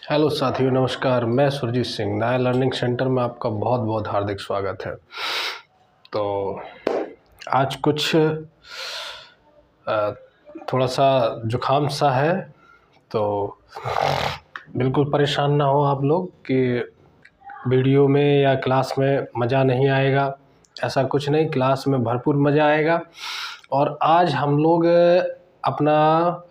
Hello साथियों, नमस्कार। मैं सुरजीत सिंह, नया लर्निंग सेंटर में आपका बहुत बहुत हार्दिक स्वागत है। तो आज कुछ थोड़ा सा जुकाम सा है, तो बिल्कुल परेशान ना हो आप लोग कि वीडियो में या क्लास में मज़ा नहीं आएगा। ऐसा कुछ नहीं, क्लास में भरपूर मज़ा आएगा। और आज हम लोग अपना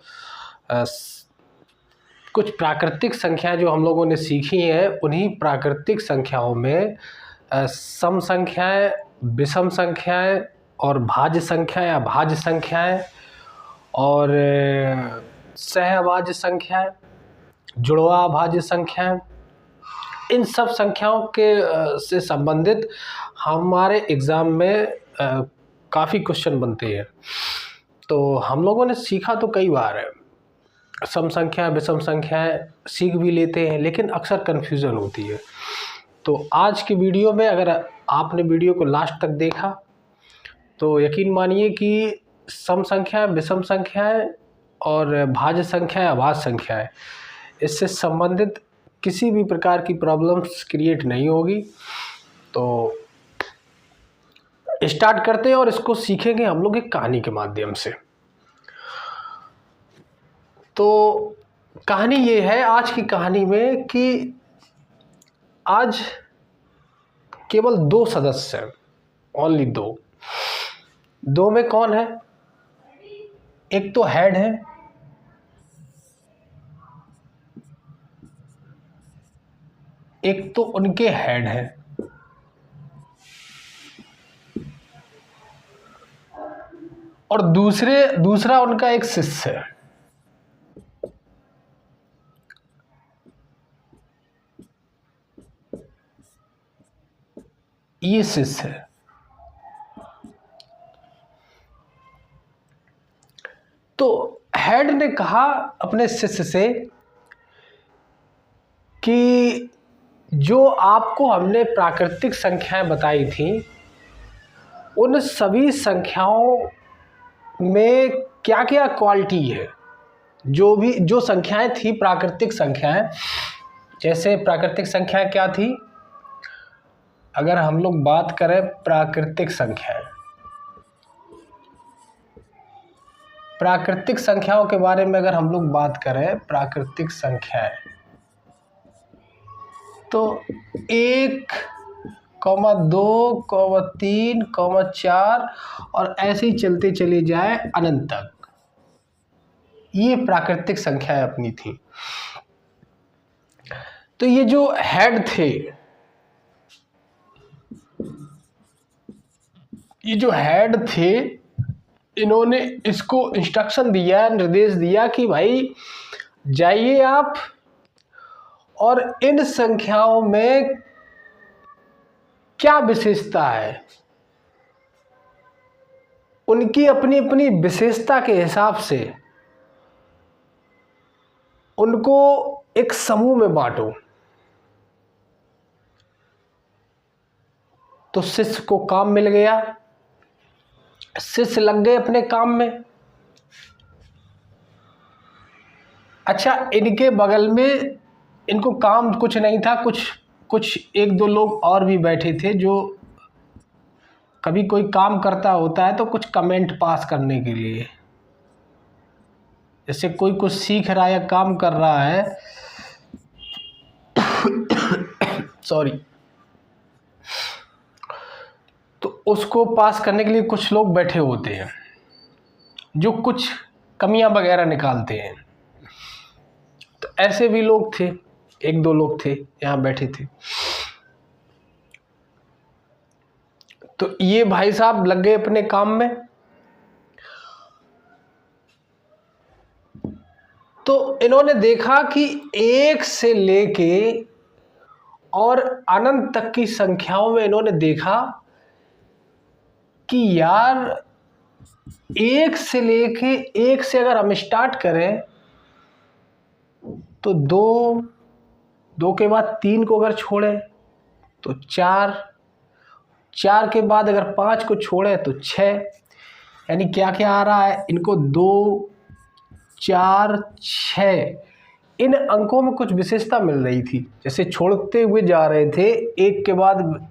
कुछ प्राकृतिक संख्याएं जो हम लोगों ने सीखी हैं, उन्हीं प्राकृतिक संख्याओं में सम संख्याएं, विषम संख्याएं और भाज्य संख्याएं, अभाज्य संख्याएं और सहअभाज्य संख्याएं, जुड़वा अभाज्य संख्याएं, इन सब संख्याओं के से संबंधित हमारे एग्ज़ाम में काफ़ी क्वेश्चन बनते हैं। तो हम लोगों ने सीखा तो कई बार है, सम संख्या विषम संख्याएं सीख भी लेते हैं, लेकिन अक्सर कन्फ्यूज़न होती है। तो आज की वीडियो में अगर आपने वीडियो को लास्ट तक देखा तो यकीन मानिए कि सम संख्याएं, विषम संख्याएं और भाज्य संख्याएं, अभाज्य संख्याएं, इससे संबंधित किसी भी प्रकार की प्रॉब्लम्स क्रिएट नहीं होगी। तो स्टार्ट करते हैं और इसको सीखेंगे हम लोग एक कहानी के माध्यम से। तो कहानी ये है आज की कहानी में कि आज केवल 2 सदस्य हैं, ओनली 2। 2 में कौन है? एक तो हेड है, एक तो उनके हेड है, और दूसरा उनका एक शिष्य है। ये शिष्य है। तो हेड ने कहा अपने शिष्य से कि जो आपको हमने प्राकृतिक संख्याएं बताई थी, उन सभी संख्याओं में क्या क्या क्वालिटी है। जो संख्याएं थी प्राकृतिक संख्याएं, जैसे प्राकृतिक संख्याएं क्या थी, अगर हम लोग बात करें प्राकृतिक संख्याओं के बारे में अगर हम लोग बात करें, प्राकृतिक संख्याएं तो 1, 2, 3, 4 और ऐसे ही चलते चले जाए अनंत तक। ये प्राकृतिक संख्याएं अपनी थी। तो ये जो हेड थे, इन्होंने इसको इंस्ट्रक्शन दिया, निर्देश दिया कि भाई जाइए आप और इन संख्याओं में क्या विशेषता है, उनकी अपनी अपनी विशेषता के हिसाब से उनको एक समूह में बांटो। तो शिष्य को काम मिल गया, शिष्य लग गए अपने काम में। अच्छा, इनके बगल में इनको काम कुछ नहीं था, कुछ 1-2 लोग और भी बैठे थे, जो कभी कोई काम करता होता है तो कुछ कमेंट पास करने के लिए, जैसे कोई कुछ सीख रहा है या काम कर रहा है सॉरी, तो उसको पास करने के लिए कुछ लोग बैठे होते हैं जो कुछ कमियां वगैरह निकालते हैं। तो ऐसे भी लोग थे, 1-2 लोग थे यहाँ बैठे थे। तो ये भाई साहब लग गए अपने काम में। तो इन्होंने देखा कि 1 से लेके और अनंत तक की संख्याओं में इन्होंने देखा कि यार 1 से अगर हम स्टार्ट करें तो 2 के बाद 3 को अगर छोड़ें तो 4 के बाद अगर 5 को छोड़ें तो 6। यानी क्या क्या आ रहा है इनको, 2, 4, 6 इन अंकों में कुछ विशेषता मिल रही थी। जैसे छोड़ते हुए जा रहे थे, 1 के बाद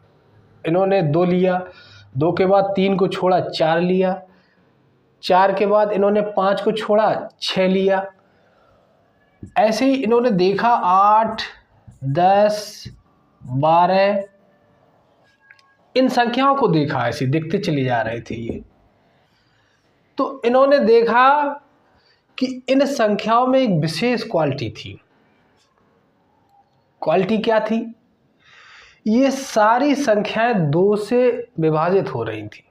इन्होंने 2 लिया, 2 के बाद 3 को छोड़ा 4 लिया, 4 के बाद इन्होंने 5 को छोड़ा 6 लिया। ऐसे ही इन्होंने देखा 8, 10, 12 इन संख्याओं को देखा, ऐसे देखते चले जा रहे थे ये। तो इन्होंने देखा कि इन संख्याओं में एक विशेष क्वालिटी थी। क्वालिटी क्या थी? ये सारी संख्याएं 2 से विभाजित हो रही थी,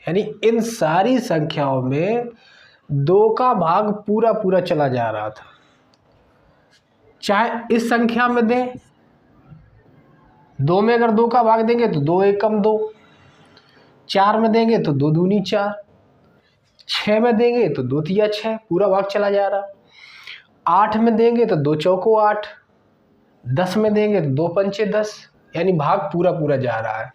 यानी इन सारी संख्याओं में 2 का भाग पूरा पूरा चला जा रहा था। चाहे इस संख्या में दें, 2 में अगर 2 का भाग देंगे तो 2 एकम 2, 4 में देंगे तो 2 दूनी 4, 6 में देंगे तो 2 तिया 6, पूरा भाग चला जा रहा। 8 में देंगे तो 2 चौको 8, 10 में देंगे तो 2 पंचे 10, यानी भाग पूरा पूरा जा रहा है।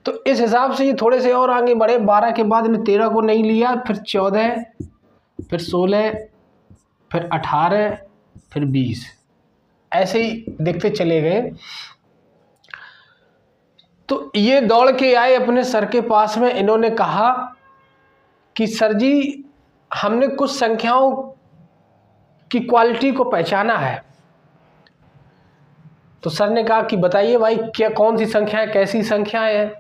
तो इस हिसाब से ये थोड़े से और आगे बढ़े। 12 के बाद इन्हें 13 को नहीं लिया, फिर 14, फिर 16, फिर 18, फिर 20, ऐसे ही देखते चले गए। तो ये दौड़ के आए अपने सर के पास में। इन्होंने कहा कि सर जी, हमने कुछ संख्याओं की क्वालिटी को पहचाना है। तो सर ने कहा कि बताइए भाई, क्या कौन सी संख्याएं, कैसी संख्याएं हैं?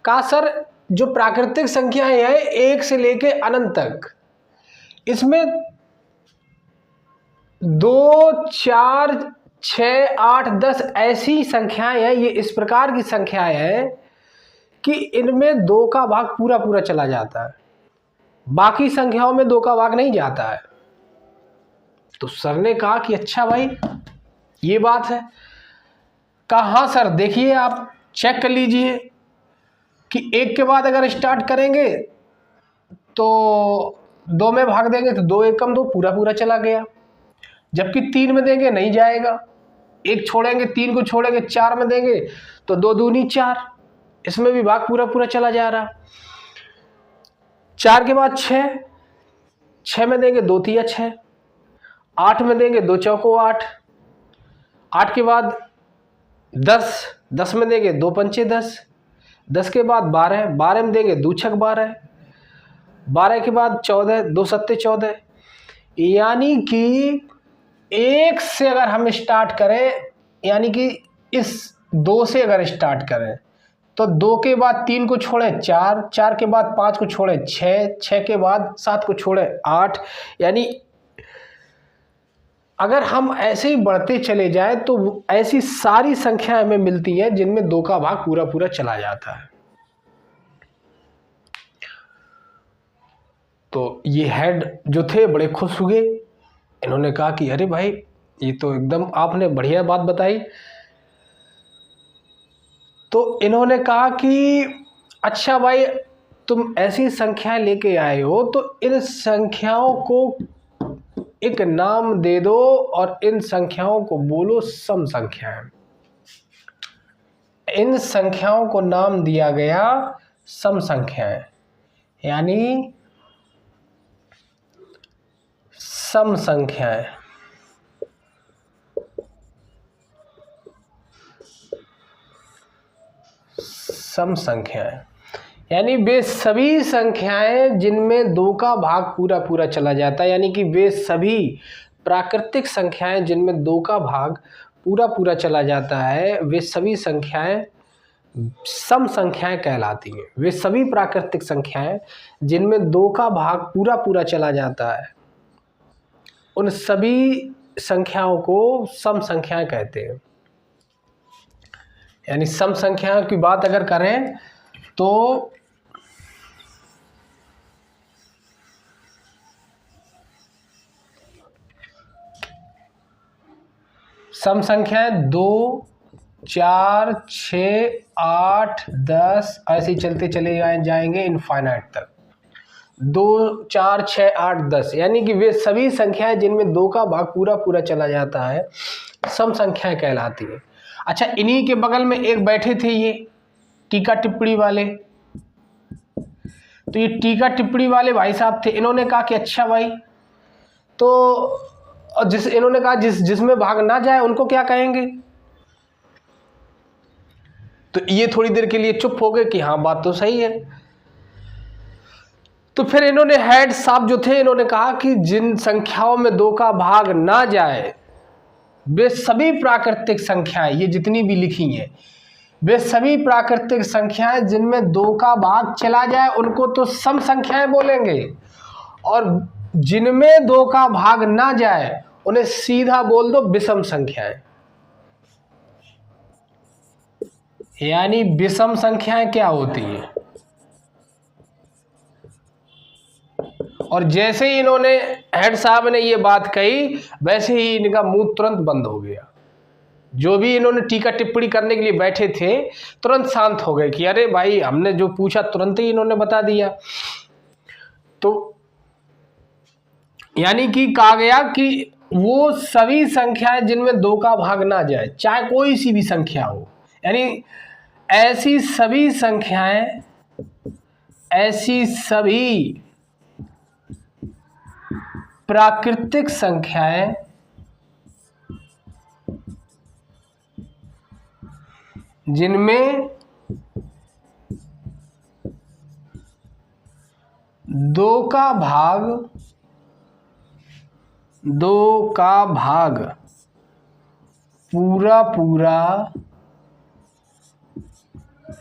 कहा सर, जो प्राकृतिक संख्याएं हैं 1 से लेके अनंत तक, इसमें 2, 4, 6, 8, 10 ऐसी संख्याएं हैं, ये इस प्रकार की संख्याएं हैं कि इनमें 2 का भाग पूरा पूरा चला जाता है, बाकी संख्याओं में 2 का भाग नहीं जाता है। तो सर ने कहा कि अच्छा भाई, ये बात है। कहा हाँ सर, देखिए आप चेक कर लीजिए कि 1 के बाद अगर स्टार्ट करेंगे तो 2 में भाग देंगे तो 2 एकम 2, पूरा पूरा चला गया। जबकि 3 में देंगे नहीं जाएगा, 1 छोड़ेंगे, 3 को छोड़ेंगे, 4 में देंगे तो 2 दूनी 4, इसमें भी भाग पूरा पूरा चला जा रहा। 4 के बाद 6, 6 में देंगे 2 तिया 6, 8 में देंगे 2 चौको 8, 8 के बाद 10, 10 में देंगे 2 पंचे 10, 10 के बाद 12, 12 में देंगे 2 छक 12, 12 के बाद 14, 2 सत्ते 14। यानी कि 1 से अगर हम स्टार्ट करें, यानी कि इस 2 से अगर स्टार्ट करें तो 2 के बाद 3 को छोड़ें 4, 4 के बाद 5 को छोड़ें 6, 6 के बाद 7 को छोड़ें 8, यानी अगर हम ऐसे ही बढ़ते चले जाएं तो ऐसी सारी संख्याएं हमें मिलती हैं जिनमें 2 का भाग पूरा पूरा चला जाता है। तो ये हेड जो थे बड़े खुश हुए। इन्होंने कहा कि अरे भाई, ये तो एकदम आपने बढ़िया बात बताई। तो इन्होंने कहा कि अच्छा भाई, तुम ऐसी संख्याएं लेके आए हो तो इन संख्याओं को एक नाम दे दो और इन संख्याओं को बोलो सम संख्याएं। इन संख्याओं को नाम दिया गया सम संख्याएं, यानी सम संख्याएं। सम संख्याएं यानी वे सभी संख्याएं जिनमें 2 का भाग पूरा पूरा चला जाता है, यानी कि वे सभी प्राकृतिक संख्याएं जिनमें 2 का भाग पूरा पूरा चला जाता है, वे सभी संख्याएं सम संख्याएं कहलाती हैं। वे सभी प्राकृतिक संख्याएं जिनमें 2 का भाग पूरा पूरा चला जाता है, उन सभी संख्याओं को सम संख्याएं कहते हैं। यानी सम संख्याओं की बात अगर करें तो सम संख्याएं 2, 4, 6, 8, 10 ऐसे ही चलते चले जाएंगे इनफाइनाइट तक। 2, 4, 6, 8, 10 यानी कि वे सभी संख्याएं जिनमें 2 का भाग पूरा पूरा चला जाता है, सम संख्याएं कहलाती है। अच्छा, इन्हीं के बगल में एक बैठे थे ये टीका टिप्पणी वाले। तो ये टीका टिप्पणी वाले भाई साहब थे। इन्होंने कहा कि अच्छा भाई, तो इन्होंने कहा जिसमें भाग ना जाए उनको क्या कहेंगे? तो ये थोड़ी देर के लिए चुप हो गए कि हाँ बात तो सही है। तो फिर इन्होंने हेड साहब जो थे, इन्होंने कहा कि जिन संख्याओं में 2 का भाग ना जाए वे सभी प्राकृतिक संख्याएं, ये जितनी भी लिखी हैं, वे सभी प्राकृतिक संख्याएं जिनमें 2 का भाग चला जाए उनको तो सम संख्याएं बोलेंगे, और जिनमें 2 का भाग ना जाए उन्हें सीधा बोल दो विषम संख्याएं। यानी विषम संख्याएं क्या होती हैं? और जैसे ही इन्होंने हेड साहब ने ये बात कही वैसे ही इनका मुंह तुरंत बंद हो गया। जो भी इन्होंने टीका टिप्पणी करने के लिए बैठे थे तुरंत शांत हो गए कि अरे भाई हमने जो पूछा तुरंत ही इन्होंने बता दिया। तो यानी कि कहा गया कि वो सभी संख्याएं जिनमें 2 का भाग ना जाए, चाहे कोई सी भी संख्या हो, यानी ऐसी सभी संख्याएं, ऐसी सभी प्राकृतिक संख्याएं जिनमें 2 का भाग पूरा पूरा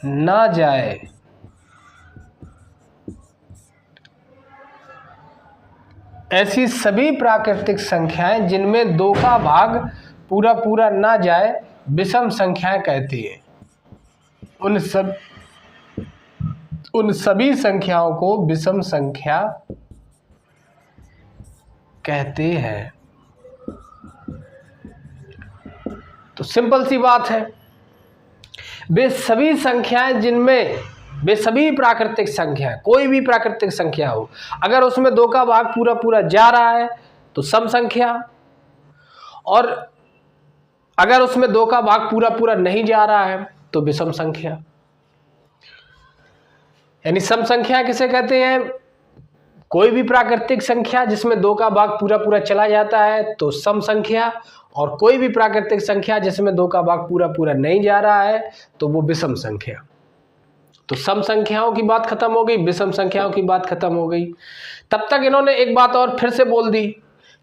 ना जाए, ऐसी सभी प्राकृतिक संख्याएं जिनमें 2 का भाग पूरा पूरा ना जाए विषम संख्याएं कहती है। उन सभी संख्याओं को विषम संख्या कहते हैं। तो सिंपल सी बात है, वे सभी संख्याएं जिनमें, वे सभी प्राकृतिक संख्या, कोई भी प्राकृतिक संख्या हो, अगर उसमें 2 का भाग पूरा पूरा जा रहा है तो सम संख्या, और अगर उसमें 2 का भाग पूरा पूरा नहीं जा रहा है तो विषम संख्या। यानी सम संख्या किसे कहते हैं? कोई भी प्राकृतिक संख्या जिसमें 2 का भाग पूरा पूरा चला जाता है तो सम संख्या, और कोई भी प्राकृतिक संख्या जिसमें 2 का भाग पूरा पूरा नहीं जा रहा है तो वो विषम संख्या। तो सम संख्याओं की बात खत्म हो गई, विषम संख्याओं की बात खत्म हो गई। तब तक इन्होंने एक बात और फिर से बोल दी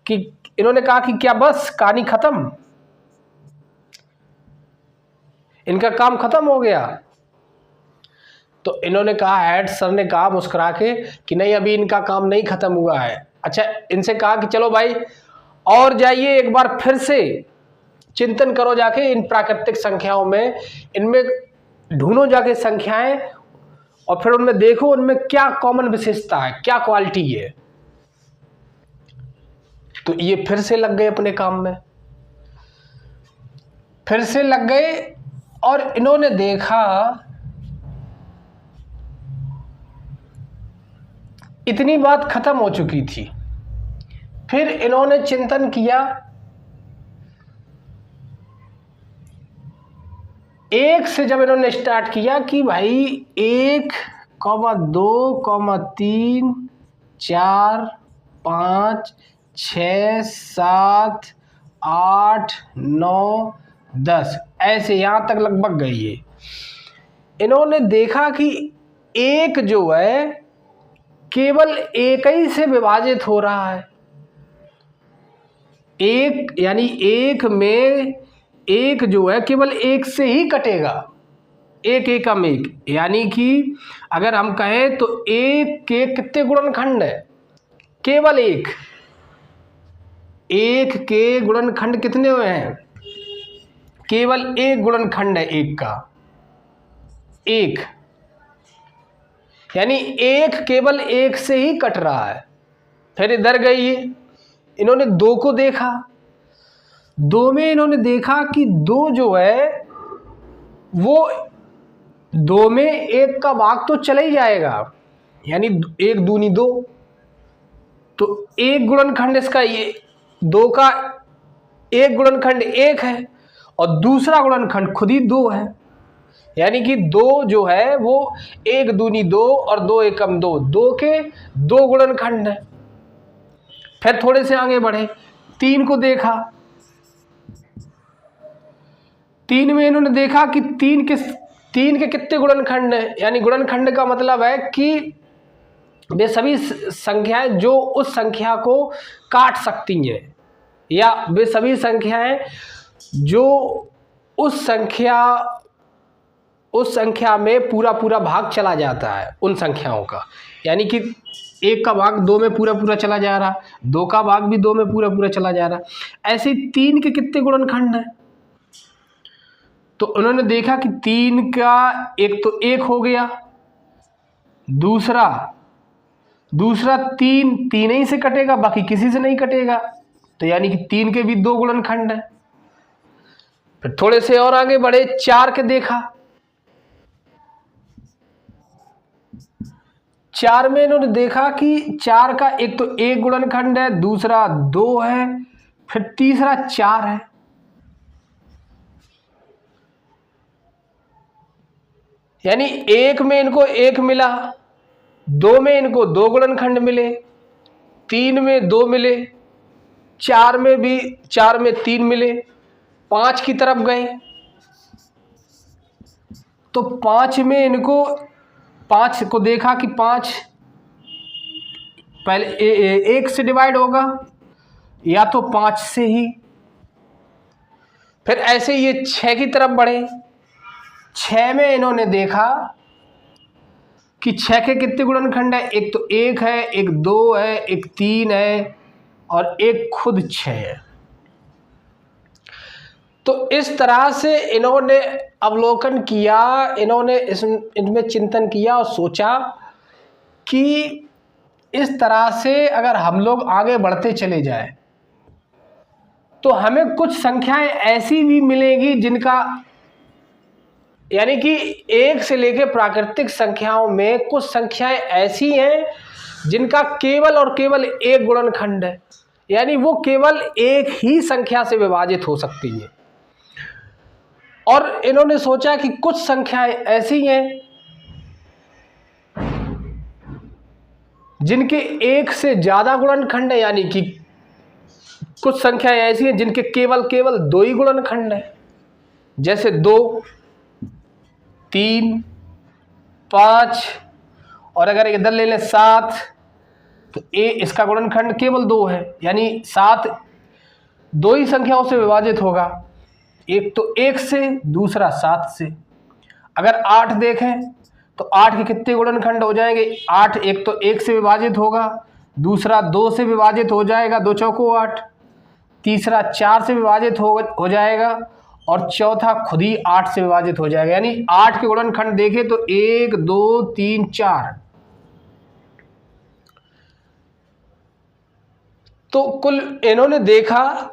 कि इन्होंने कहा कि क्या बस कहानी खत्म, इनका काम खत्म हो गया? तो इन्होंने कहा, हेड सर ने कहा मुस्कुरा के कि नहीं अभी इनका काम नहीं खत्म हुआ है। अच्छा, इनसे कहा कि चलो भाई और जाइए एक बार फिर से चिंतन करो जाके इन प्राकृतिक संख्याओं में, इनमें ढूंढो जाके संख्याएं और फिर उनमें देखो उनमें क्या कॉमन विशेषता है, क्या क्वालिटी है। तो ये फिर से लग गए अपने काम में, फिर से लग गए और इन्होंने देखा इतनी बात खत्म हो चुकी थी। फिर इन्होंने चिंतन किया, 1 से जब इन्होंने स्टार्ट किया कि भाई 1, 2, 3, 4, 5, 6, 7, 8, 9, 10 ऐसे यहां तक लगभग गई है। इन्होंने देखा कि 1 जो है केवल 1 ही से विभाजित हो रहा है। 1 यानी 1 में 1 जो है केवल 1 से ही कटेगा, 1 एकम 1। यानी कि अगर हम कहें तो 1 के कितने गुणनखंड है? केवल 1। 1 के गुणनखंड कितने हुए हैं? केवल 1 गुणनखंड है 1 का, 1। यानी 1 केवल 1 से ही कट रहा है। फिर इधर गई, इन्होंने 2 को देखा। 2 में इन्होंने देखा कि 2 जो है वो 2 में 1 का भाग तो चला ही जाएगा, यानी 1 दूनी 2। तो 1 गुणनखंड इसका, ये 2 का 1 गुणनखंड 1 है और दूसरा गुणनखंड खुद ही 2 है। यानी कि 2 जो है वो 1 दूनी 2 और 2 एकम 2, 2 के 2 गुणनखंड है। फिर थोड़े से आगे बढ़े, 3 को देखा। 3 में इन्होंने देखा कि 3 के कितने गुणनखंड हैं, यानी गुणनखंड का मतलब है कि वे सभी संख्याएं जो उस संख्या को काट सकती हैं, या वे सभी संख्याएं जो उस संख्या में पूरा पूरा भाग चला जाता है उन संख्याओं का, यानी कि 1 का भाग 2 में पूरा पूरा चला जा रहा, 2 का भाग भी 2 में पूरा पूरा चला जा रहा। ऐसे 3 के कितने गुणनखंड हैं? तो उन्होंने देखा कि 3 का एक तो 1 हो गया, दूसरा 3 ही से कटेगा, बाकी किसी से नहीं कटेगा, तो यानी कि 3 के भी 2 गुणनखंड हैं। फिर थोड़े से और आगे बढ़े, 4 के देखा। 4 में इन्होंने देखा कि 4 का एक तो 1 गुणनखंड है, दूसरा 2 है, फिर तीसरा 4 है। यानी 1 में इनको 1 मिला, 2 में इनको 2 गुणनखंड मिले, 3 में 2 मिले, 4 में 3 मिले, 5 की तरफ गए तो 5 में इनको 5 को देखा कि 5 पहले 1 से डिवाइड होगा, या तो 5 से ही। फिर ऐसे ये 6 की तरफ बढ़े। 6 में इन्होंने देखा कि 6 के कितने गुणनखंड है, एक तो 1 है, एक 2 है, एक 3 है और एक खुद 6 है। तो इस तरह से इन्होंने अवलोकन किया, इन्होंने इनमें चिंतन किया और सोचा कि इस तरह से अगर हम लोग आगे बढ़ते चले जाएं तो हमें कुछ संख्याएं ऐसी भी मिलेंगी जिनका, यानी कि 1 से लेकर प्राकृतिक संख्याओं में कुछ संख्याएं ऐसी हैं जिनका केवल और केवल 1 गुणनखंड है, यानी वो केवल एक ही संख्या से विभाजित हो सकती है। और इन्होंने सोचा कि कुछ संख्याएं ऐसी हैं जिनके 1 से ज्यादा गुणनखंड है, यानी कि कुछ संख्याएं ऐसी हैं जिनके केवल 2 ही गुणनखंड है, जैसे 2, 3, 5 और अगर इधर ले लें 7 तो इसका गुणनखंड केवल 2 है, यानी 7 2 ही संख्याओं से विभाजित होगा, एक तो 1 से, दूसरा 7 से। अगर 8 देखें तो 8 के कितने गुणनखंड हो जाएंगे, 8 एक तो 1 से विभाजित होगा, दूसरा 2 से विभाजित हो जाएगा, 2 चौको 8, तीसरा 4 से विभाजित हो जाएगा और चौथा खुद ही 8 से विभाजित हो जाएगा। यानी 8 के गुणनखंड देखें तो 1 2 3 4, तो कुल इन्होंने देखा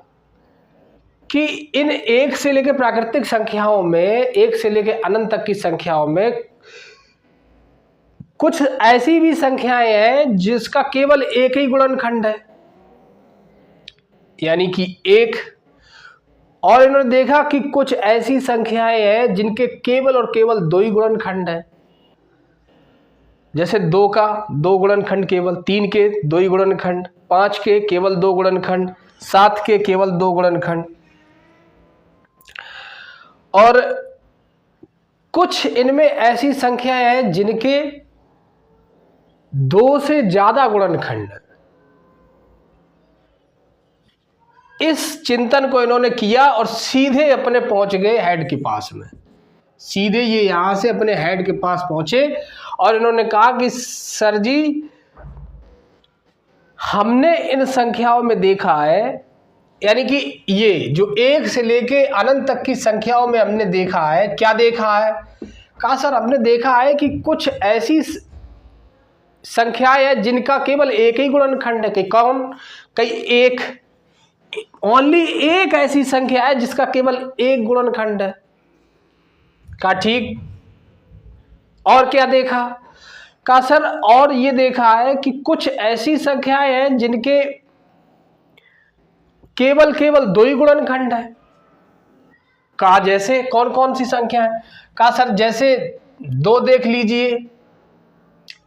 कि इन 1 से लेकर प्राकृतिक संख्याओं में, 1 से लेकर अनंत तक की संख्याओं में कुछ ऐसी भी संख्याएं हैं जिसका केवल 1 ही गुणनखंड है, यानी कि 1। और इन्होंने देखा कि कुछ ऐसी संख्याएं हैं जिनके केवल और केवल 2 ही गुणनखंड है, जैसे 2 का 2 गुणनखंड केवल, 3 के 2 ही गुणनखंड, 5 के केवल 2 गुणनखंड, 7 के केवल 2 गुणनखंड। और कुछ इनमें ऐसी संख्याएं हैं जिनके 2 से ज्यादा गुणनखंड। इस चिंतन को इन्होंने किया और सीधे अपने पहुंच गए हेड के पास में, सीधे ये यहां से अपने हेड के पास पहुंचे और इन्होंने कहा कि सर जी, हमने इन संख्याओं में देखा है, यानी कि ये जो 1 से लेके अनंत तक की संख्याओं में हमने देखा है। क्या देखा है? कहा सर हमने देखा है कि कुछ ऐसी संख्याएं हैं जिनका केवल 1 ही गुणनखंड है। कि कौन? कई 1, ओनली 1 ऐसी संख्या है जिसका केवल 1 गुणनखंड है। कहा ठीक। और क्या देखा? कहा सर और ये देखा है कि कुछ ऐसी संख्याएं हैं जिनके केवल 2 ही गुणनखंड है। कहा जैसे कौन कौन सी संख्या है? कहा सर जैसे 2 देख लीजिए,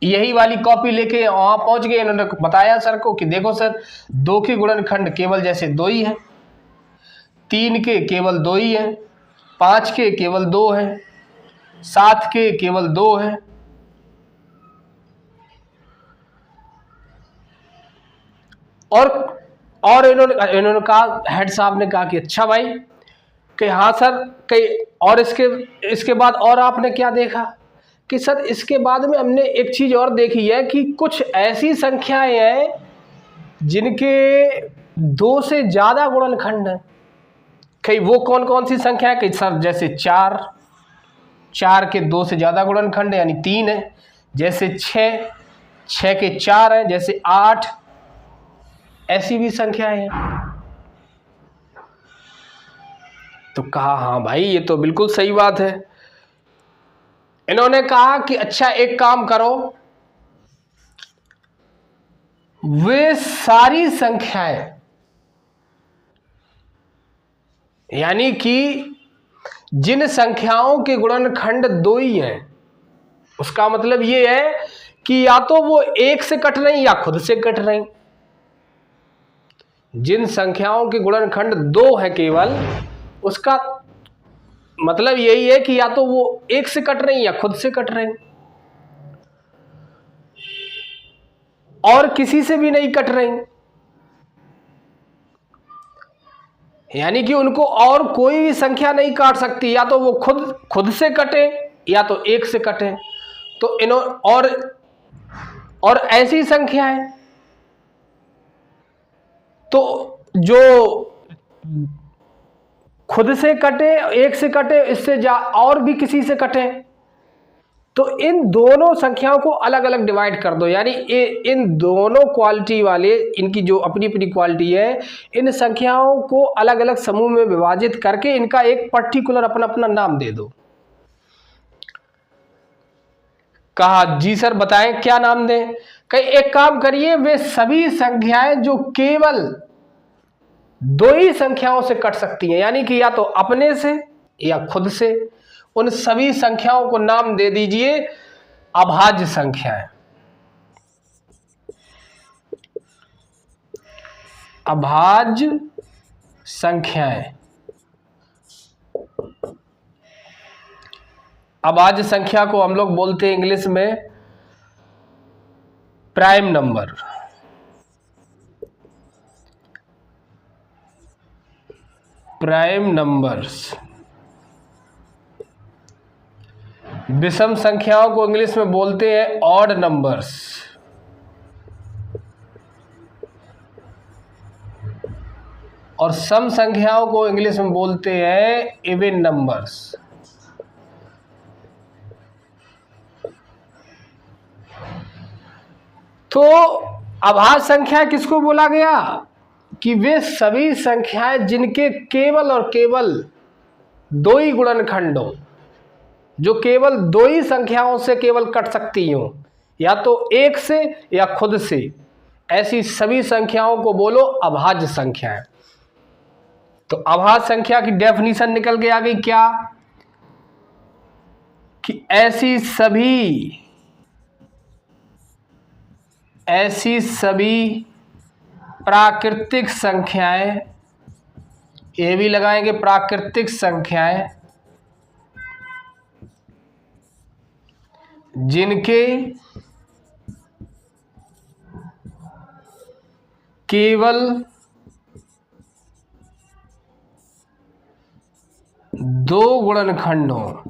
यही वाली कॉपी लेके वहां पहुंच गए, इन्होंने बताया सर को कि देखो सर 2 के गुणनखंड केवल जैसे 2 ही है, 3 के केवल 2 ही है, 5 के केवल 2 है, 7 के केवल 2 है। और इन्होंने कहा, हेड साहब ने कहा कि अच्छा भाई, कि हाँ सर, कई और इसके बाद और आपने क्या देखा? कि सर इसके बाद में हमने एक चीज और देखी है कि कुछ ऐसी संख्याएं हैं जिनके 2 से ज्यादा गुणनखंड है। कई वो कौन कौन सी संख्या है? कि सर जैसे 4 के 2 से ज्यादा गुणनखंड है, यानी 3 है। जैसे 6 के 4 है। जैसे 8, ऐसी भी संख्याएं हैं। तो कहा हाँ भाई ये तो बिल्कुल सही बात है। इन्होंने कहा कि अच्छा एक काम करो, वे सारी संख्याएं, यानी कि जिन संख्याओं के गुणनखंड 2 ही हैं, उसका मतलब ये है कि या तो वो 1 से कट रही या खुद से कट रही। जिन संख्याओं के गुणनखंड 2 है केवल, उसका मतलब यही है कि या तो वो 1 से कट रही या खुद से कट रही, और किसी से भी नहीं कट रही। यानी कि उनको और कोई भी संख्या नहीं काट सकती, या तो वो खुद से कटे या तो 1 से कटे। तो और ऐसी संख्याएं, तो जो खुद से कटे, 1 से कटे, इससे और भी किसी से कटे, तो इन दोनों संख्याओं को अलग अलग डिवाइड कर दो। यानी इन दोनों क्वालिटी वाले, इनकी जो अपनी अपनी क्वालिटी है, इन संख्याओं को अलग अलग समूह में विभाजित करके इनका एक पर्टिकुलर अपना अपना नाम दे दो। कहा जी सर बताएं क्या नाम दें? कहीं एक काम करिए, वे सभी संख्याएं जो केवल 2 ही संख्याओं से कट सकती हैं, यानी कि या तो अपने से या खुद से, उन सभी संख्याओं को नाम दे दीजिए अभाज्य संख्याएं। अभाज्य संख्याएं, अभाज्य संख्या को हम लोग बोलते हैं इंग्लिश में प्राइम नंबर। Prime numbers. विषम संख्याओं को इंग्लिश में बोलते हैं ऑड नंबर्स। और सम संख्याओं को इंग्लिश में बोलते हैं इवन नंबर्स। तो अभाज्य संख्या किसको बोला गया? कि वे सभी संख्याएं जिनके केवल और केवल 2 ही गुणनखंड हो, जो केवल 2 ही संख्याओं से केवल कट सकती हो, या तो 1 से या खुद से, ऐसी सभी संख्याओं को बोलो अभाज्य संख्याएं। तो अभाज्य संख्या की डेफिनेशन निकल के आ गई क्या? कि ऐसी सभी प्राकृतिक संख्याएं, ये भी लगाएंगे प्राकृतिक संख्याएं, जिनके केवल 2 गुणनखंड हो,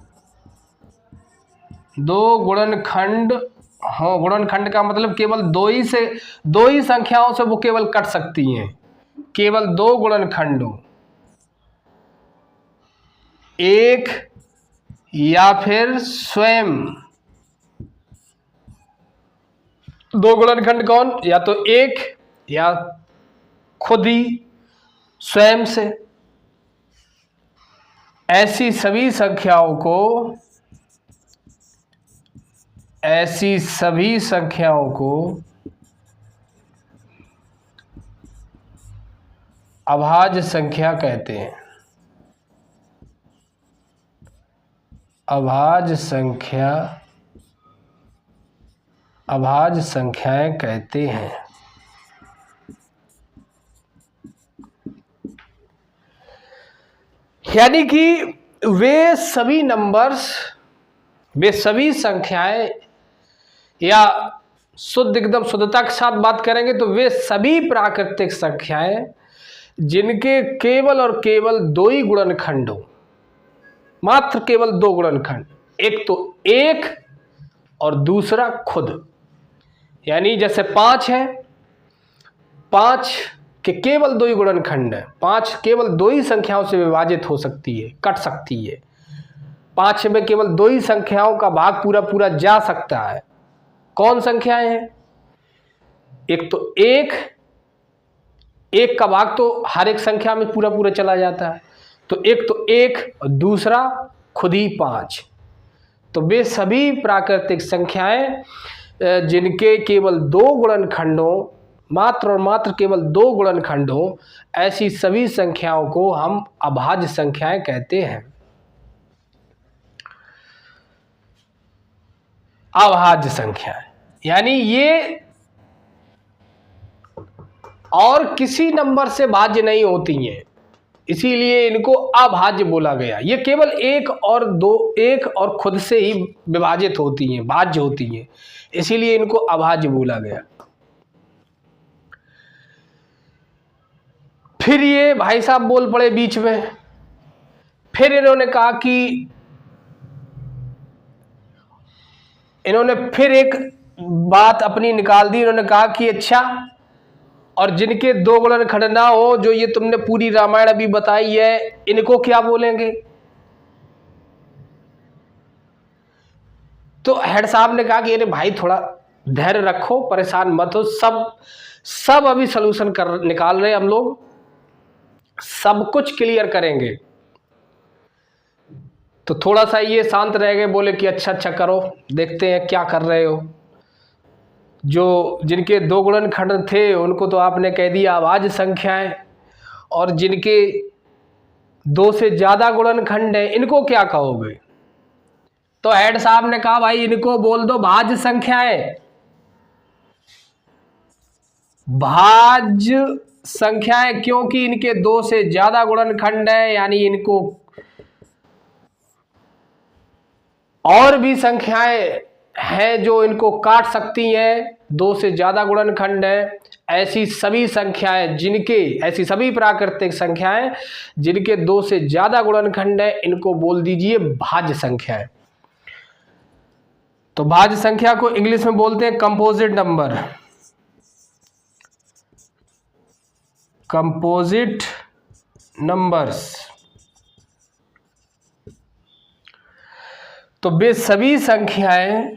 2 गुणनखंड हो, गुणनखंड का मतलब केवल 2 ही संख्याओं से वो केवल कट सकती हैं, केवल 2 गुणनखंड हो, 1 या फिर स्वयं। 2 गुणनखंड कौन? या तो 1 या खुद ही स्वयं से। ऐसी सभी संख्याओं को अभाज्य संख्या कहते हैं। अभाज्य संख्या अभाज्य संख्याएं कहते हैं। यानी कि वे सभी नंबर्स, वे सभी संख्याएं, या शुद्ध एकदम शुद्धता के साथ बात करेंगे तो वे सभी प्राकृतिक संख्याएं जिनके केवल और केवल दो ही गुणनखंड हो, मात्र केवल दो गुणनखंड, एक तो एक और दूसरा खुद। यानी जैसे 5 है, 5 के केवल दो ही गुणनखंड है, 5 केवल दो ही संख्याओं से विभाजित हो सकती है, कट सकती है। 5 में केवल दो ही संख्याओं का भाग पूरा पूरा जा सकता है। कौन संख्याएं हैं? एक तो एक का भाग तो हर एक संख्या में पूरा पूरा चला जाता है, तो एक तो एक और दूसरा खुद ही 5। तो वे सभी प्राकृतिक संख्याएं जिनके केवल दो गुणनखंडों, मात्र और मात्र केवल दो गुणनखंडों, ऐसी सभी संख्याओं को हम अभाज्य संख्याएं कहते हैं। अभाज्य संख्याएं यानी ये और किसी नंबर से भाज्य नहीं होती हैं, इसीलिए इनको अभाज्य बोला गया। ये केवल एक और खुद से ही विभाजित होती हैं, भाज्य होती हैं, इसीलिए इनको अभाज्य बोला गया। फिर ये भाई साहब बोल पड़े बीच में, फिर इन्होंने कहा कि इन्होंने फिर एक बात अपनी निकाल दी। इन्होंने कहा कि अच्छा, और जिनके दो गुणनखंड ना हो, जो ये तुमने पूरी रामायण अभी बताई है, इनको क्या बोलेंगे? तो हेड साहब ने कहा कि अरे भाई थोड़ा धैर्य रखो, परेशान मत हो, सब अभी सलूशन निकाल रहे हैं हम लोग, सब कुछ क्लियर करेंगे। तो थोड़ा सा ये शांत रह गए, बोले कि अच्छा करो, देखते हैं क्या कर रहे हो। जो जिनके दो गुणनखंड थे उनको तो आपने कह दिया अभाज्य संख्याएं, और जिनके दो से ज्यादा गुणनखंड है इनको क्या कहोगे? तो हेड साहब ने कहा भाई इनको बोल दो भाज्य संख्याएं। भाज्य संख्याएं क्योंकि इनके दो से ज्यादा गुणनखंड है, यानी इनको और भी संख्याएं हैं जो इनको काट सकती हैं, दो से ज्यादा गुणनखंड है। ऐसी सभी संख्याएं ऐसी सभी प्राकृतिक संख्याएं जिनके दो से ज्यादा गुणनखंड है, इनको बोल दीजिए भाज्य संख्याएं। तो भाज्य संख्या को इंग्लिश में बोलते हैं कंपोजिट नंबर। Composite numbers. तो वे सभी संख्याएं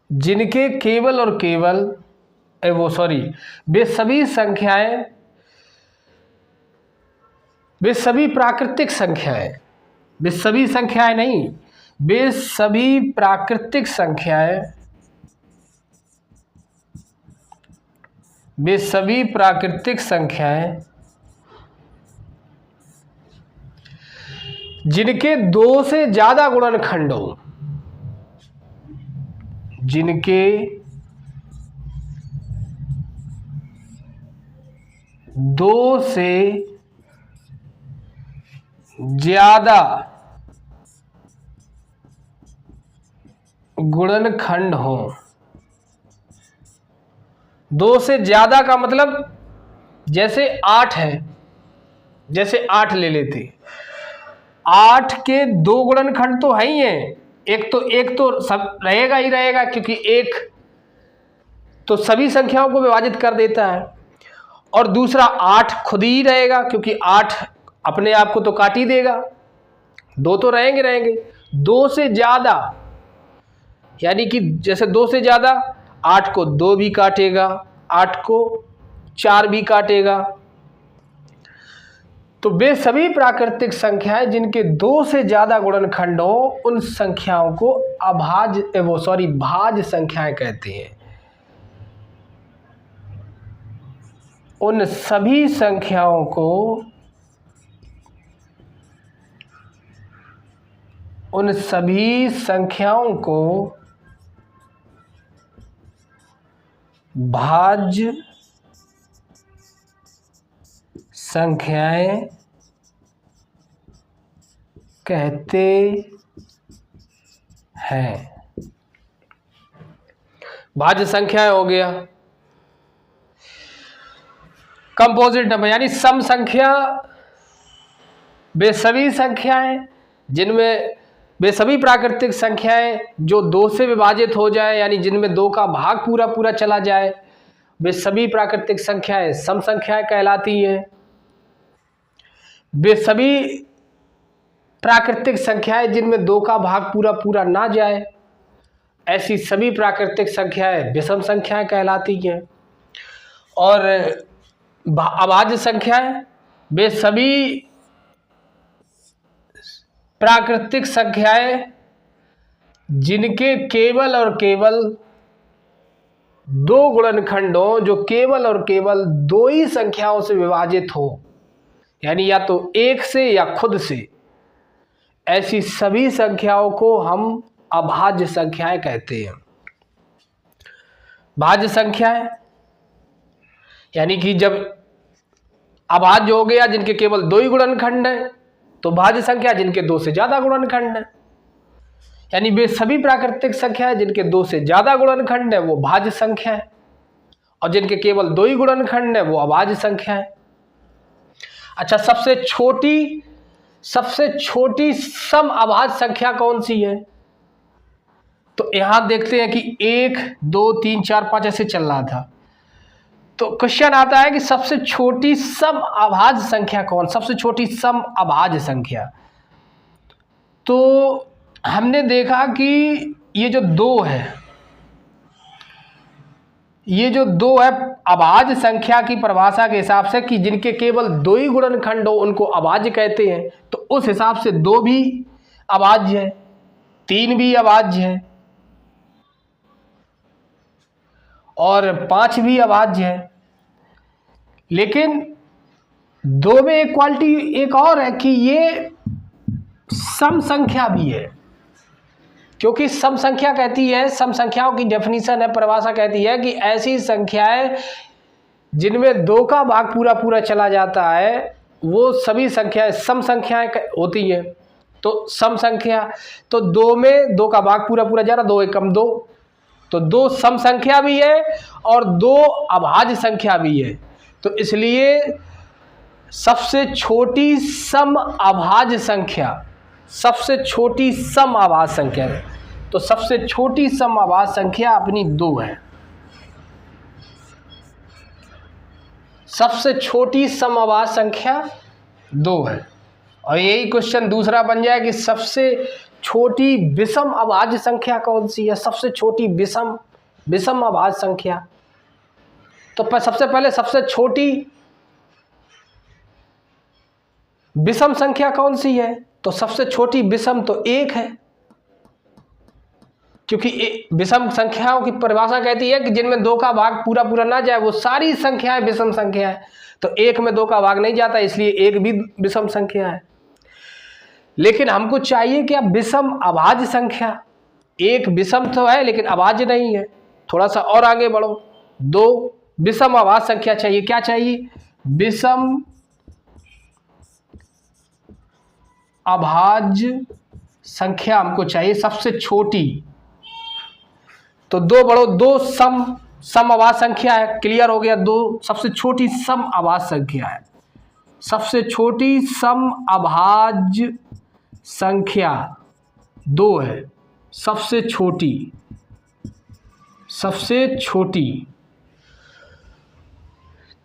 जिनके केवल और केवल वे सभी प्राकृतिक संख्याएं, वे सभी संख्याएं नहीं, वे सभी प्राकृतिक संख्याएं, वे सभी प्राकृतिक संख्याएं जिनके दो से ज्यादा गुणनखंड हो, जिनके दो से ज्यादा गुणनखंड हो। दो से ज्यादा का मतलब जैसे 8 है, जैसे 8 ले लेते, 8 के दो गुणनखंड तो है ही हैं, एक तो सब रहेगा ही रहेगा, क्योंकि एक तो सभी संख्याओं को विभाजित कर देता है, और दूसरा 8 खुद ही रहेगा, क्योंकि 8 अपने आप को तो काट ही देगा। दो तो रहेंगे। दो से ज्यादा यानी कि जैसे 2 से ज्यादा, 8 को 2 भी काटेगा, 8 को 4 भी काटेगा। तो वे सभी प्राकृतिक संख्याएं जिनके 2 से ज्यादा गुणनखंड हो, उन संख्याओं को भाज्य संख्याएं कहते हैं। उन सभी संख्याओं को उन सभी संख्याओं को भाज्य संख्याएं कहते हैं। भाज्य संख्याएं हो गया। कंपोजिट नंबर यानी सम संख्या वे सभी संख्याएं जिनमें वे सभी प्राकृतिक संख्याएं जो 2 से विभाजित हो जाए, यानी जिनमें 2 का भाग पूरा पूरा चला जाए, वे सभी प्राकृतिक संख्याएं सम संख्याएं कहलाती हैं। वे सभी प्राकृतिक संख्याएं जिनमें 2 का भाग पूरा पूरा ना जाए, ऐसी सभी प्राकृतिक संख्याएं विषम संख्याएं कहलाती हैं। और अभाज्य संख्याएं वे सभी प्राकृतिक संख्याएं जिनके केवल और केवल 2 गुणनखंडों जो केवल और केवल 2 ही संख्याओं से विभाजित हो, यानी या तो 1 से या खुद से, ऐसी सभी संख्याओं को हम अभाज्य संख्याएं कहते हैं। भाज्य संख्याएं यानी कि जब अभाज्य हो गया जिनके केवल 2 ही गुणनखंड हैं, तो भाज्य संख्या जिनके 2 से ज्यादा गुणनखंड हैं, यानी वे सभी प्राकृतिक संख्याएं जिनके 2 से ज्यादा गुणनखंड है वो भाज्य संख्या है, और जिनके केवल 2 ही गुणनखंड है वो अभाज्य संख्या है। अच्छा, सबसे छोटी सम अभाज्य संख्या कौन सी है? तो यहां देखते हैं कि 1 2 3 4 5 ऐसे चल रहा था, तो क्वेश्चन आता है कि सबसे छोटी सम अभाज्य संख्या कौन? सबसे छोटी सम अभाज्य संख्या, तो हमने देखा कि ये जो 2 है, ये जो 2 है अभाज्य संख्या की परिभाषा के हिसाब से कि जिनके केवल 2 ही गुणनखंड हो उनको अभाज्य कहते हैं। तो उस हिसाब से 2 भी अभाज्य है, 3 भी अभाज्य है और 5 भी अभाज्य है। लेकिन 2 में एक क्वालिटी एक और है कि ये सम संख्या भी है, क्योंकि सम संख्या कहती है, सम संख्याओं की डेफिनेशन है, परिभाषा कहती है कि ऐसी संख्याएं जिनमें 2 का भाग पूरा पूरा चला जाता है वो सभी संख्याएं सम संख्याएं होती हैं। तो सम संख्या, तो 2 में 2 का भाग पूरा पूरा जा रहा, 2 एकम 2, तो 2 सम संख्या भी है और 2 अभाज्य संख्या भी है। तो इसलिए सबसे छोटी सम अभाज्य संख्या, सबसे छोटी सम अभाज्य संख्या, तो सबसे छोटी सम अभाज्य संख्या अपनी 2 है। सबसे छोटी सम अभाज्य संख्या 2 है। और यही क्वेश्चन दूसरा बन जाए कि सबसे छोटी विषम अभाज्य संख्या कौन सी है? सबसे छोटी विषम अभाज्य संख्या, तो सबसे पहले सबसे छोटी विषम संख्या कौन सी है? तो सबसे छोटी विषम तो 1 है, क्योंकि विषम संख्याओं की परिभाषा कहती है कि जिनमें 2 का भाग पूरा पूरा ना जाए वो सारी संख्याएं विषम संख्या है। तो 1 में 2 का भाग नहीं जाता, इसलिए 1 भी विषम संख्या है। लेकिन हमको चाहिए क्या? विषम अभाज्य संख्या। 1 विषम तो है लेकिन अभाज्य नहीं है। थोड़ा सा और आगे बढ़ो, 2 विषम अभाज्य संख्या चाहिए। क्या चाहिए? विषम अभाज्य संख्या हमको चाहिए सबसे छोटी। तो 2 बढ़ो, 2 सम अभाज्य संख्या है, क्लियर हो गया। 2 सबसे छोटी सम अभाज्य संख्या है। सबसे छोटी सम अभाज्य संख्या 2 है, सबसे छोटी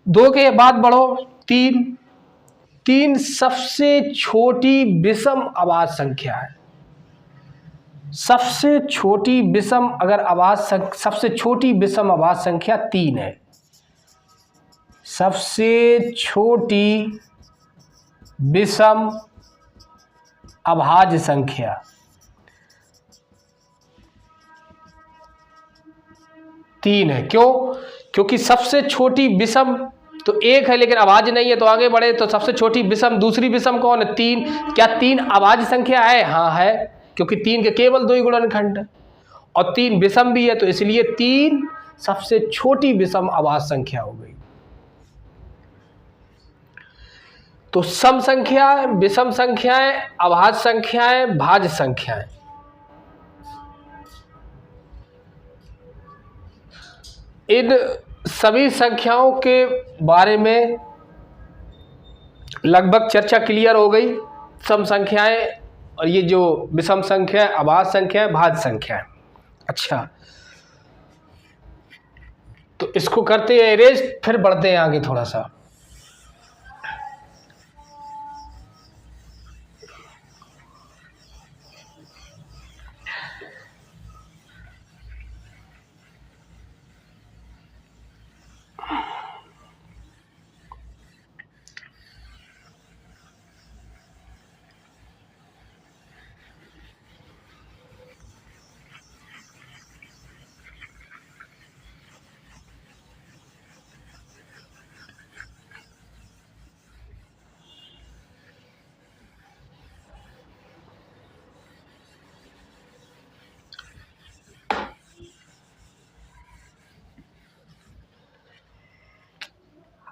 2 के बाद बढ़ो 3 सबसे छोटी विषम अभाज्य संख्या है। सबसे छोटी विषम सबसे छोटी विषम अभाज्य संख्या 3 है। सबसे छोटी विषम अभाज्य संख्या 3 है। क्यों? क्योंकि सबसे छोटी विषम तो 1 है लेकिन अभाज्य नहीं है। तो आगे बढ़े तो सबसे छोटी विषम, दूसरी विषम कौन है? 3। क्या 3 अभाज्य संख्या है? हाँ है, क्योंकि 3 के केवल 2 ही गुणनखंड है और 3 विषम भी है, तो इसलिए 3 सबसे छोटी विषम अभाज्य संख्या हो गई। तो सम संख्याएं, विषम संख्याएं, अभाज्य संख्याएं, भाज्य संख्याएं, इन सभी संख्याओं के बारे में लगभग चर्चा क्लियर हो गई। सम संख्याएं और ये जो विषम संख्या है, अभाज्य संख्या है, भाज्य संख्या है। अच्छा, तो इसको करते हैं इरेज, फिर बढ़ते हैं आगे थोड़ा सा।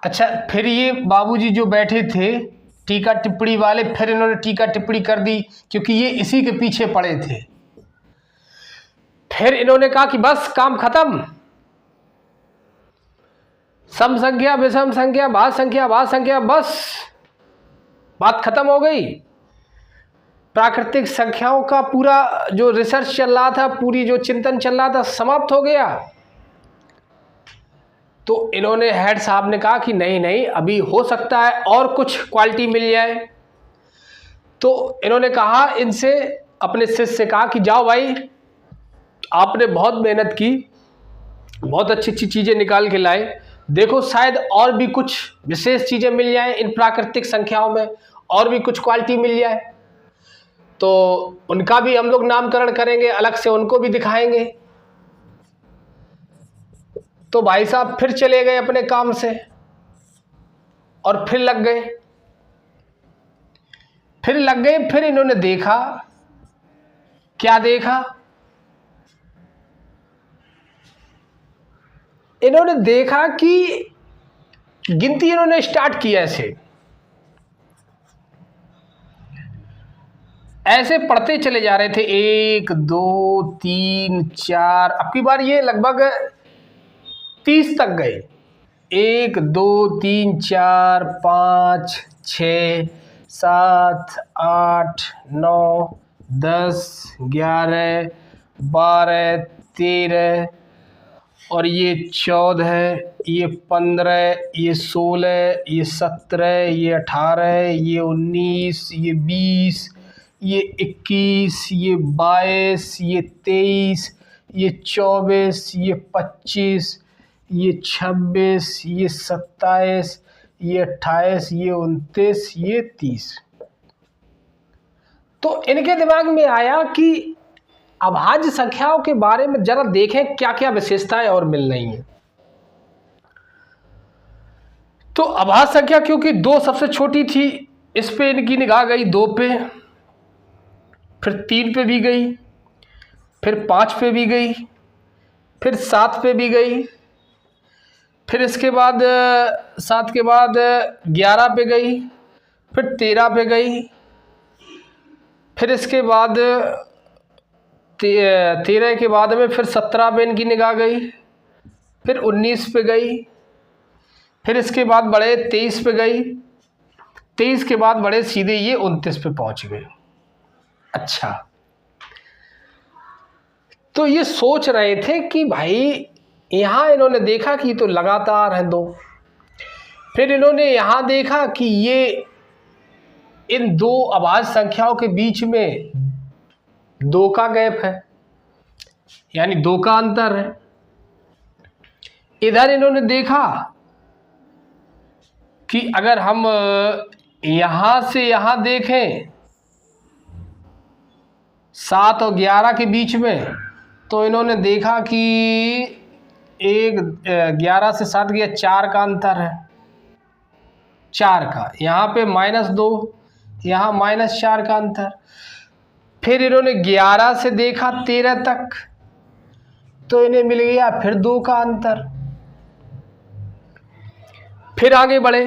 अच्छा, फिर ये बाबूजी जो बैठे थे टीका टिप्पणी वाले, फिर इन्होंने टीका टिप्पणी कर दी, क्योंकि ये इसी के पीछे पड़े थे। फिर इन्होंने कहा कि बस काम खत्म, सम संख्या, विषम संख्या, भाज्य संख्या, अभाज्य संख्या, बस बात खत्म हो गई। प्राकृतिक संख्याओं का पूरा जो रिसर्च चल रहा था, पूरी जो चिंतन चल रहा था, समाप्त हो गया। तो इन्होंने हेड साहब ने कहा कि नहीं नहीं, अभी हो सकता है और कुछ क्वालिटी मिल जाए। तो इन्होंने कहा इनसे, अपने शिष्य से कहा कि जाओ भाई, आपने बहुत मेहनत की, बहुत अच्छी अच्छी चीज़ें निकाल के लाए, देखो शायद और भी कुछ विशेष चीज़ें मिल जाए इन प्राकृतिक संख्याओं में, और भी कुछ क्वालिटी मिल जाए। तो उनका भी हम लोग नामकरण करेंगे, अलग से उनको भी दिखाएंगे। तो भाई साहब फिर चले गए अपने काम से और फिर लग गए। फिर इन्होंने देखा, क्या देखा? इन्होंने देखा कि गिनती इन्होंने स्टार्ट की ऐसे पढ़ते चले जा रहे थे, 1 2 3 4, अब की बार ये लगभग 30 तक गए। 1 2 3 4 5 6 7 8 9 10 11 12 13 और ये 14, ये 15, ये 16, ये 17, ये 18, ये 19, ये 20, ये 21, ये 22, ये 23, ये 24, ये 25, ये 26, ये 27, ये 28, ये 29, ये 30। तो इनके दिमाग में आया कि अभाज्य संख्याओं के बारे में जरा देखें क्या क्या विशेषताएं और मिल रही हैं। तो अभाज्य संख्या क्योंकि 2 सबसे छोटी थी, इस पे इनकी निगाह गई 2 पे, फिर 3 पे भी गई, फिर 5 पे भी गई, फिर 7 पे भी गई, फिर इसके बाद 7 के बाद 11 पे गई, फिर 13 पे गई, फिर इसके बाद 13 के बाद में फिर 17 पे इनकी निगाह गई, फिर 19 पे गई, फिर इसके बाद बढ़े 23 पे गई, 23 के बाद बढ़े सीधे ये 29 पे पहुंच गए। अच्छा, तो ये सोच रहे थे कि भाई यहाँ इन्होंने देखा कि तो लगातार है 2, फिर इन्होंने यहाँ देखा कि ये इन 2 अभाज्य संख्याओं के बीच में 2 का गैप है, यानी 2 का अंतर है। इधर इन्होंने देखा कि अगर हम यहां से यहां देखें 7 और 11 के बीच में, तो इन्होंने देखा कि 11 से 7 गया 4 का अंतर है, 4 का, यहाँ पे -2, यहाँ -4 का अंतर। फिर इन्होंने 11 से देखा 13 तक, तो इन्हें मिल गया फिर 2 का अंतर। फिर आगे बढ़े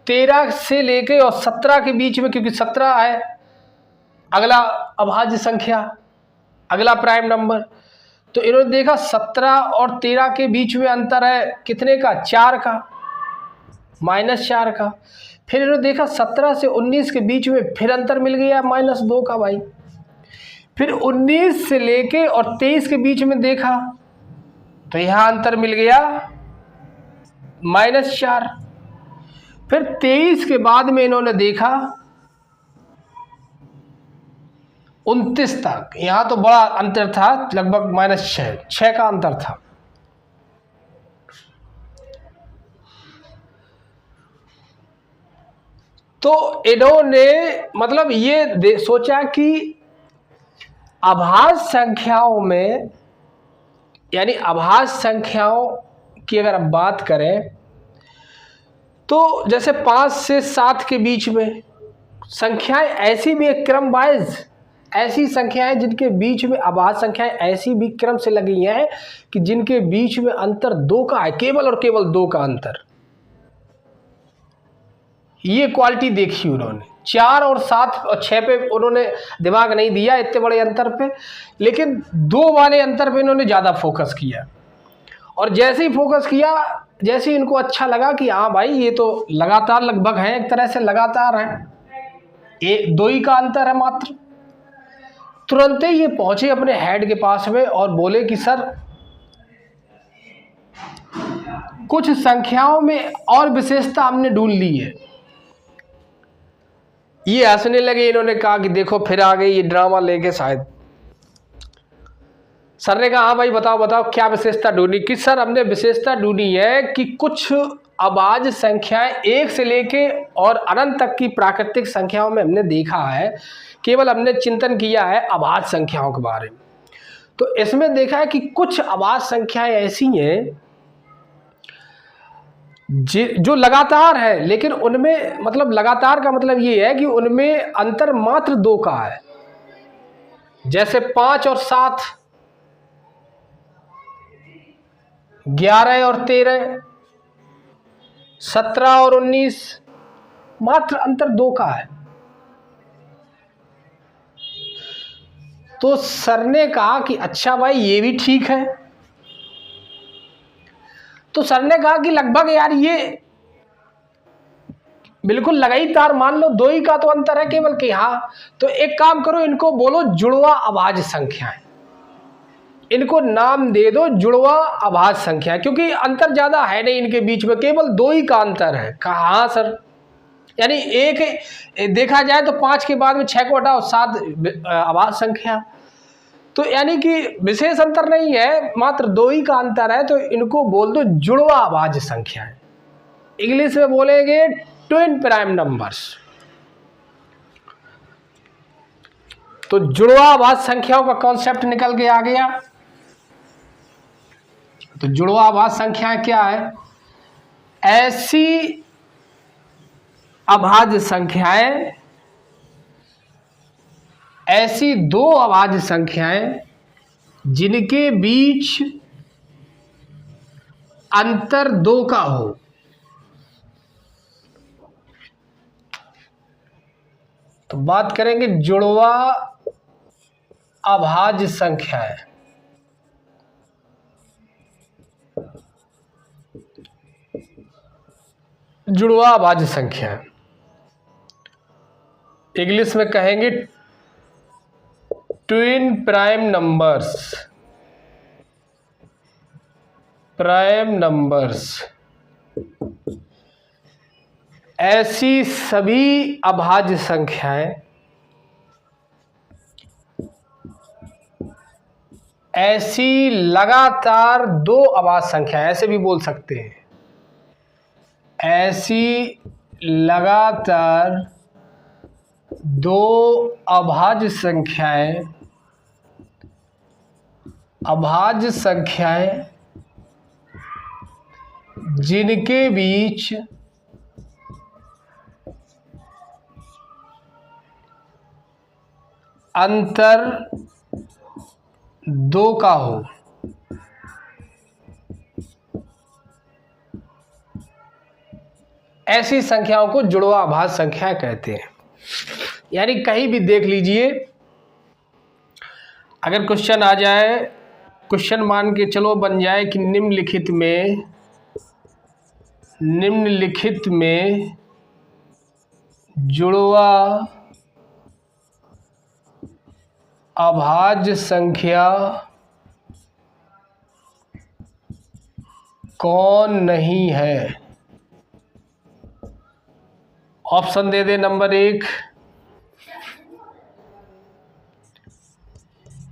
13 से लेके और 17 के बीच में, क्योंकि 17 है अगला अभाज्य संख्या, अगला प्राइम नंबर, तो इन्होंने देखा 17 और 13 के बीच में अंतर है कितने का, 4 का, -4 का। फिर इन्होंने देखा 17 से 19 के बीच में फिर अंतर मिल गया -2 का भाई। फिर 19 से लेके और 23 के बीच में देखा तो यहाँ अंतर मिल गया -4। फिर 23 के बाद में इन्होंने देखा 29 तक, यहाँ तो बड़ा अंतर था, लगभग -6 का अंतर था। तो इन्होंने मतलब ये सोचा कि अभाज्य संख्याओं में, यानी अभाज्य संख्याओं की अगर हम बात करें तो जैसे 5 से 7 के बीच में संख्याएं ऐसी भी एक क्रम वाइज, ऐसी संख्याएं जिनके बीच में अभाज्य संख्याएं ऐसी भी क्रम से लगी हैं कि जिनके बीच में अंतर 2 का है, केवल और केवल 2 का अंतर। ये क्वालिटी देखी उन्होंने। 4 और 7 और 6 पे उन्होंने दिमाग नहीं दिया इतने बड़े अंतर पे, लेकिन 2 वाले अंतर पे इन्होंने ज़्यादा फोकस किया। और जैसे ही फोकस किया, जैसे ही इनको अच्छा लगा कि हाँ भाई ये तो लगातार लगभग है, एक तरह से लगातार है, 2 ही का अंतर है मात्र, तुरंत ही ये पहुंचे अपने हेड के पास में और बोले कि सर कुछ संख्याओं में और विशेषता हमने ढूंढ ली है। ये हंसने लगे, इन्होंने कहा कि देखो फिर आ गई ये ड्रामा लेके शायद। सर ने कहा हाँ भाई बताओ बताओ क्या विशेषता ढूंढी। कि सर हमने विशेषता ढूंढी है कि कुछ अभाज्य संख्याएं 1 से लेके और अनंत तक की प्राकृतिक संख्याओं में हमने देखा है, केवल हमने चिंतन किया है अभाज्य संख्याओं के बारे में। तो इसमें देखा है कि कुछ अभाज्य संख्याएं ऐसी हैं जो लगातार है, लेकिन उनमें मतलब लगातार का मतलब ये है कि उनमें अंतर मात्र 2 का है। जैसे 5 और 7, 11 और 13, 17 और 19, मात्र अंतर 2 का है। तो सर ने कहा कि अच्छा भाई ये भी ठीक है। तो सर ने कहा कि लगभग यार ये बिल्कुल लगातार मान लो 2 ही का तो अंतर है केवल कि हाँ, तो एक काम करो इनको बोलो जुड़वा अभाज्य संख्याएं, इनको नाम दे दो जुड़वा अभाज्य संख्या, क्योंकि अंतर ज्यादा है नहीं इनके बीच में, केवल 2 ही का अंतर है। कहा हाँ सर, यानी एक देखा जाए तो 5 के बाद में 6 को हटाओ 7 अभाज्य संख्या, तो यानी कि विशेष अंतर नहीं है, मात्र 2 ही का अंतर है। तो इनको बोल दो जुड़वा अभाज्य संख्याएं, इंग्लिश में बोलेंगे ट्विन प्राइम नंबर्स। तो जुड़वा अभाज्य संख्याओं का कॉन्सेप्ट निकल के आ गया। तो जुड़वा अभाज्य संख्याएं क्या है? ऐसी अभाज्य संख्याएं, ऐसी 2 अभाज्य संख्याएं जिनके बीच अंतर 2 का हो। तो बात करेंगे जुड़वा अभाज्य संख्याएं। जुड़वा अभाज्य संख्याएं इंग्लिश में कहेंगे twin prime numbers. Prime numbers ऐसी सभी अभाज्य संख्याएं, ऐसी लगातार 2 अभाज्य संख्याएं, ऐसे भी बोल सकते हैं, ऐसी लगातार 2 अभाज्य संख्याएं, अभाज्य संख्याएं जिनके बीच अंतर 2 का हो, ऐसी संख्याओं को जुड़वा अभाज्य संख्या कहते हैं। यानी कहीं भी देख लीजिए, अगर क्वेश्चन आ जाए, क्वेश्चन मान के चलो बन जाए कि निम्नलिखित में जुड़वा अभाज्य संख्या कौन नहीं है। ऑप्शन दे दे। नंबर 1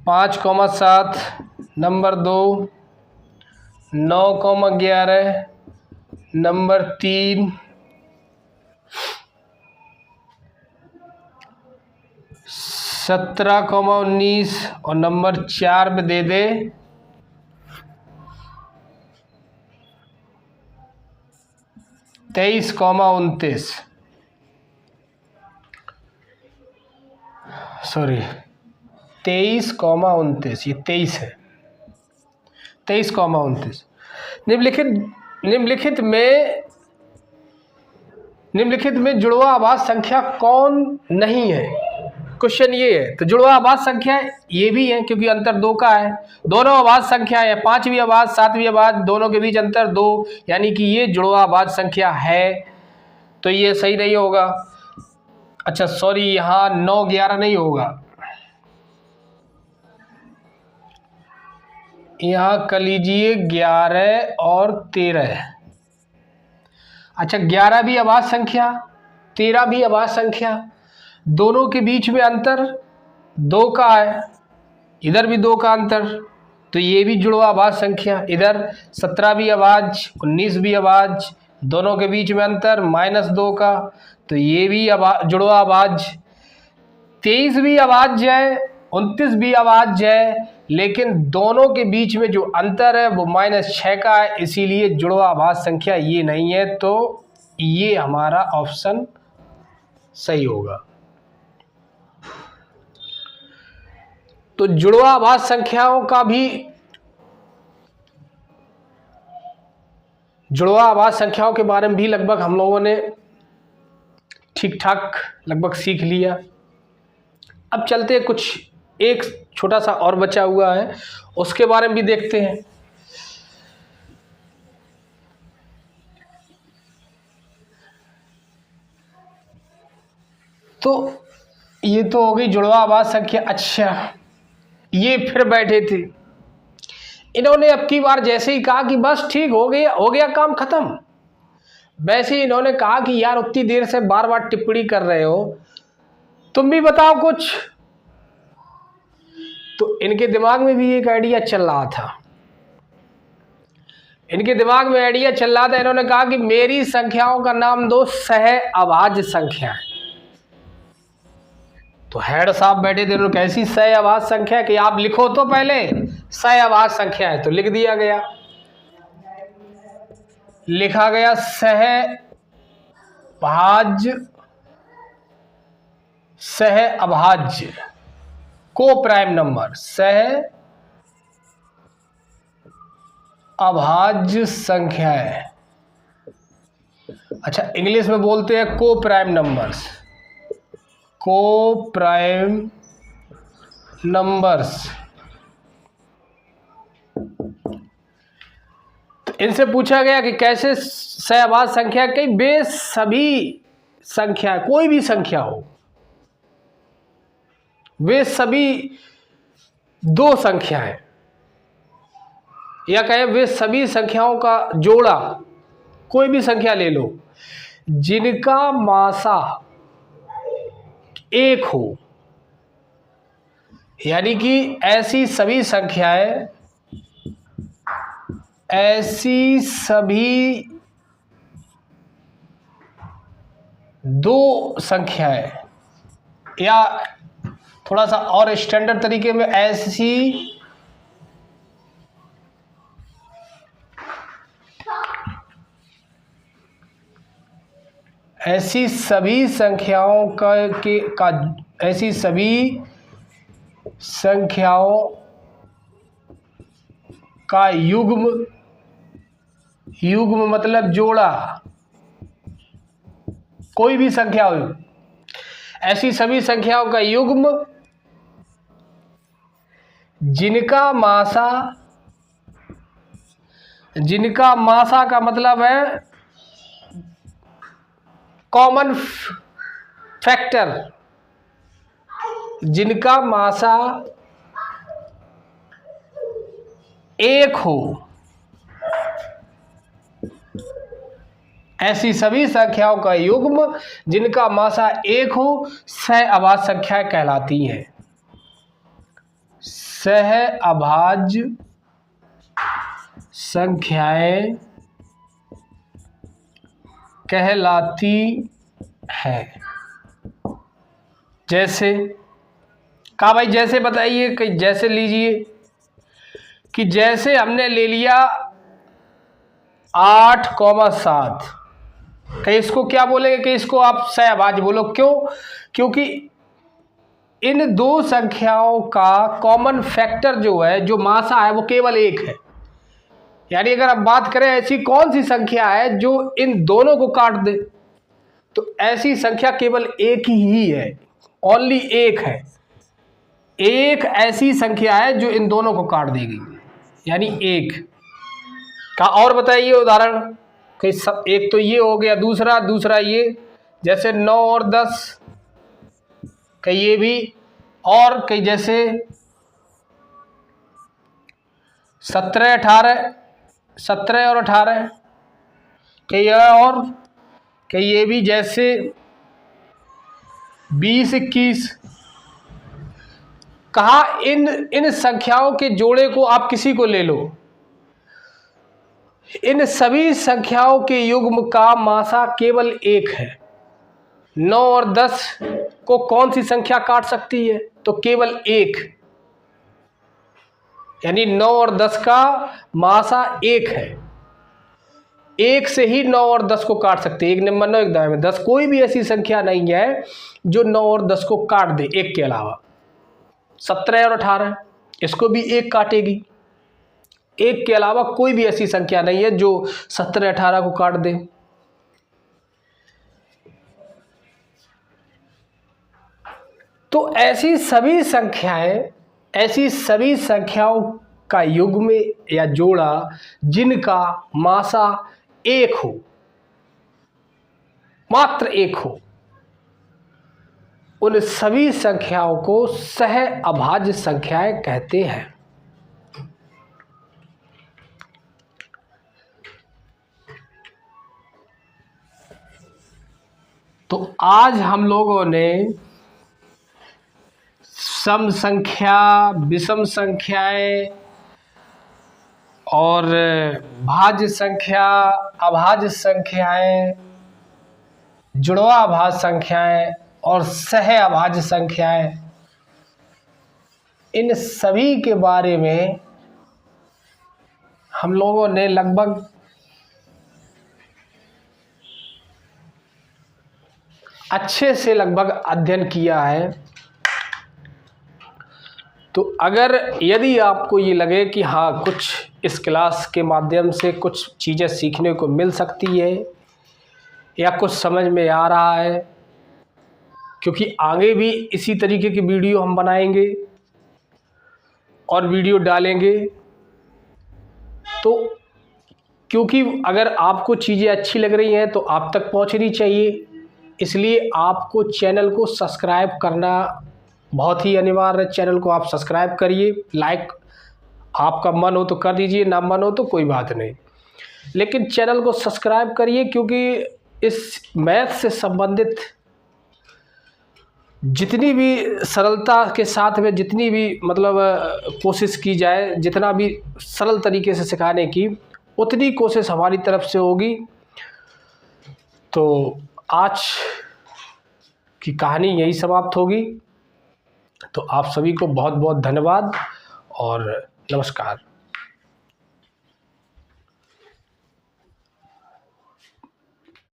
5,7, नंबर 2 9,11, नंबर 3 17,19 और नंबर 4 में दे दे 23,29। सॉरी 23,29, ये 23 है, 23,29। निम्नलिखित में जुड़वा अभाज्य संख्या कौन नहीं है, क्वेश्चन ये है। तो जुड़वा अभाज्य संख्या ये भी है क्योंकि अंतर 2 का है। दोनों अभाज्य संख्या है, 5वीं अभाज्य 7वीं अभाज्य, दोनों के बीच अंतर 2, यानी कि ये जुड़वा अभाज्य संख्या है, तो ये सही नहीं होगा। अच्छा सॉरी, यहाँ 9,11 नहीं होगा, यहाँ कर लीजिए 11 और 13। अच्छा 11 भी अभाज्य संख्या, 13 भी अभाज्य संख्या, दोनों के बीच में अंतर 2 का है, इधर भी 2 का अंतर, तो ये भी जुड़वा अभाज्य संख्या। इधर 17 भी अभाज्य, 19 भी अभाज्य, दोनों के बीच में अंतर -2 का, तो ये भी जुड़वा अभाज्य। 23 भी अभाज्य है, 29 भी अभाज्य है, लेकिन दोनों के बीच में जो अंतर है वो -6 का है, इसीलिए जुड़वा अभाज्य संख्या ये नहीं है। तो ये हमारा ऑप्शन सही होगा। तो जुड़वा अभाज्य संख्याओं का भी, जुड़वा अभाज्य संख्याओं के बारे में भी लगभग हम लोगों ने ठीक ठाक लगभग सीख लिया। अब चलते हैं, कुछ एक छोटा सा और बचा हुआ है, उसके बारे में भी देखते हैं। तो ये तो हो गई जुड़वा अभाज्य संख्या। अच्छा ये फिर बैठे थे, इन्होंने अब की बार जैसे ही कहा कि बस ठीक हो गया काम खत्म, वैसे ही इन्होंने कहा कि यार उतनी देर से बार बार टिप्पणी कर रहे हो, तुम भी बताओ कुछ। तो इनके दिमाग में भी एक आइडिया चल रहा था, इन्होंने कहा कि मेरी संख्याओं का नाम दो सह अभाज्य संख्याएं। तो हेड साहब बैठे थे, उन्होंने कैसी सह अभाज्य संख्या कि आप लिखो तो पहले सह अभाज्य संख्या है, तो लिख दिया गया, लिखा गया सह अभाज्य को प्राइम नंबर, सह अभाज्य संख्याएं। अच्छा इंग्लिश में बोलते हैं को प्राइम नंबर्स, को प्राइम नंबर्स। तो इनसे पूछा गया कि कैसे सह अभाज्य संख्या के वे सभी संख्या, कोई भी संख्या हो, वे सभी दो संख्याएं, या कहें वे सभी संख्याओं का जोड़ा, कोई भी संख्या ले लो, जिनका मासा एक हो, यानी कि ऐसी सभी संख्याएं, ऐसी सभी दो संख्याएं, या थोड़ा सा और स्टैंडर्ड तरीके में ऐसी सभी संख्याओं ऐसी सभी संख्याओं का युग्म, युग्म मतलब जोड़ा, कोई भी संख्या हो, ऐसी सभी संख्याओं का युग्म जिनका मासा का मतलब है कॉमन फैक्टर, जिनका मासा एक हो, ऐसी सभी संख्याओं का युग्म जिनका मासा एक हो सहअभाज्य संख्याएं कहलाती हैं। सहअभाज्य संख्याएं कहलाती है। जैसे कहा भाई, जैसे बताइए कि जैसे लीजिए कि जैसे हमने ले लिया 8,7, कि इसको क्या बोलेंगे कि इसको आप सहअभाज्य बोलो। क्यों? क्योंकि इन दो संख्याओं का कॉमन फैक्टर जो है, जो मासा है, वो केवल एक है। यानी अगर आप बात करें ऐसी कौन सी संख्या है जो इन दोनों को काट दे, तो ऐसी संख्या केवल एक ही है, ओनली एक है। एक ऐसी संख्या है जो इन दोनों को काट देगी, यानी एक का। और बताइए उदाहरण, कि एक तो ये हो गया, दूसरा ये, जैसे 9 और 10, कि ये भी, और कई जैसे 17 और 18, कई और, कि ये भी, जैसे 20, 21। कहा इन संख्याओं के जोड़े को आप किसी को ले लो, इन सभी संख्याओं के युग्म का मासा केवल एक है। 9 और 10 को कौन सी संख्या काट सकती है? तो केवल एक, यानी 9 और 10 का मासा एक है। एक से ही 9 और 10 को काट सकते हैं, 1 नंबर 9 1 दाएं 10। कोई भी ऐसी संख्या नहीं है जो 9 और 10 को काट दे एक के अलावा। 17 और 18 इसको भी एक काटेगी, एक के अलावा कोई भी ऐसी संख्या नहीं है जो 17 18 को काट दे। तो ऐसी सभी संख्याओं का युग्म या जोड़ा जिनका मासा एक हो, मात्र एक हो, उन सभी संख्याओं को सहअभाज्य संख्याएं कहते हैं। तो आज हम लोगों ने सम संख्या, विषम संख्याएं और भाज्य संख्या, अभाज्य संख्याएं, जुड़वा भाज्य संख्याएं और सहअभाज्य संख्याएं, इन सभी के बारे में हम लोगों ने लगभग अच्छे से अध्ययन किया है। तो अगर यदि आपको ये लगे कि हाँ, कुछ इस क्लास के माध्यम से कुछ चीज़ें सीखने को मिल सकती है या कुछ समझ में आ रहा है, क्योंकि आगे भी इसी तरीके की वीडियो हम बनाएंगे और वीडियो डालेंगे, तो क्योंकि अगर आपको चीज़ें अच्छी लग रही हैं तो आप तक पहुंचनी चाहिए, इसलिए आपको चैनल को सब्सक्राइब करना बहुत ही अनिवार्य है। चैनल को आप सब्सक्राइब करिए, लाइक आपका मन हो तो कर दीजिए, ना मन हो तो कोई बात नहीं, लेकिन चैनल को सब्सक्राइब करिए, क्योंकि इस मैथ से संबंधित जितनी भी सरलता के साथ में जितनी भी कोशिश की जाए, जितना भी सरल तरीके से सिखाने की, उतनी कोशिश हमारी तरफ से होगी। तो आज की कहानी यही समाप्त होगी। तो आप सभी को बहुत बहुत धन्यवाद और नमस्कार।